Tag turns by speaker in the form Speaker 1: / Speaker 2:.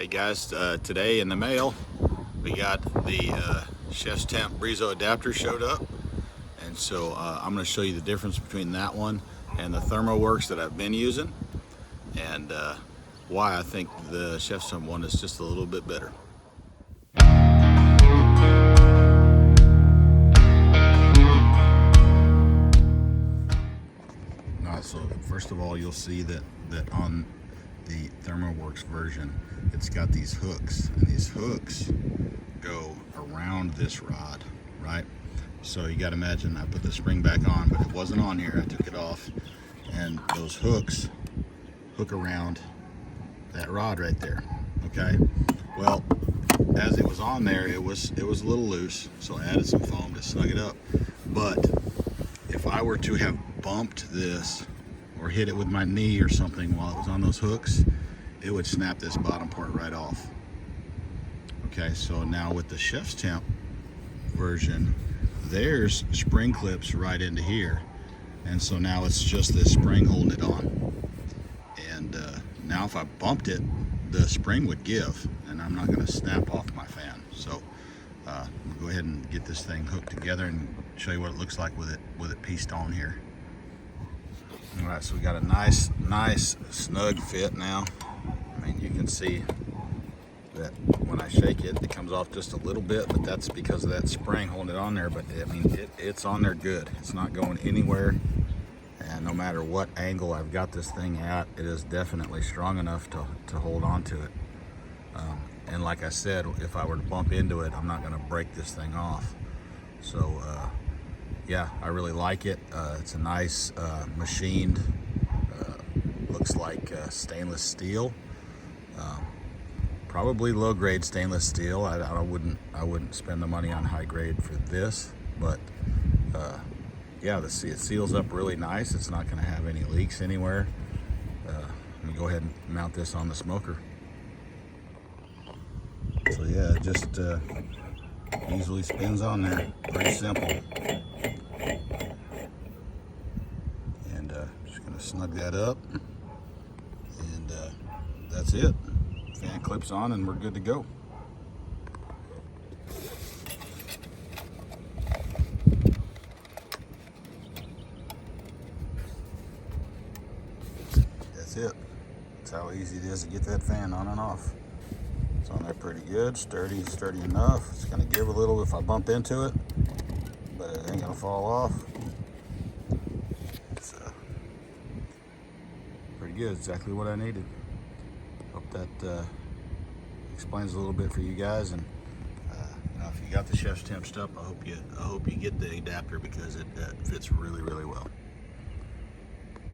Speaker 1: Hey guys, today in the mail we got the ChefsTemp Breezo adapter showed up, and so I'm going to show you the difference between that one and the ThermoWorks that I've been using, and why I think the ChefsTemp one is just a little bit better. Alright, so first of all, you'll see that on the ThermoWorks version, it's got these hooks, and these hooks go around this rod, right? So you got to imagine I put the spring back on, but it wasn't on here. I took it off, and those hooks hook around that rod right there. Okay. Well, as it was on there, it was a little loose, so I added some foam to snug it up. But if I were to have bumped this or hit it with my knee or something while it was on those hooks, it would snap this bottom part right off. Okay, so now with the ChefsTemp version, there's spring clips right into here, and so now it's just this spring holding it on. And now if I bumped it, the spring would give, and I'm not going to snap off my fan. So I'm gonna go ahead and get this thing hooked together and show you what it looks like with it pieced on here. All right, so we got a nice snug fit now. I mean, you can see that when I shake it, it comes off just a little bit, but that's because of that spring holding it on there. But I mean, it's on there good. It's not going anywhere, and no matter what angle I've got this thing at, it is definitely strong enough to hold on to it. And like I said, if I were to bump into it, I'm not going to break this thing off. So yeah, I really like it. It's a nice machined, looks like stainless steel. Probably low grade stainless steel. I wouldn't spend the money on high grade for this, but yeah, it seals up really nice. It's not going to have any leaks anywhere. Let me go ahead and mount this on the smoker. So yeah, it just easily spins on there. Pretty simple. And just going to snug that up, and that's it. Fan clips on and we're good to go. That's it. That's how easy it is to get that fan on and off. It's on there pretty good, sturdy enough. It's gonna give a little if I bump into it, but it ain't gonna fall off. It's pretty good, exactly what I needed. Hope that explains a little bit for you guys. And you know, if you got the ChefsTemp stuff, I hope you get the adapter, because it fits really well.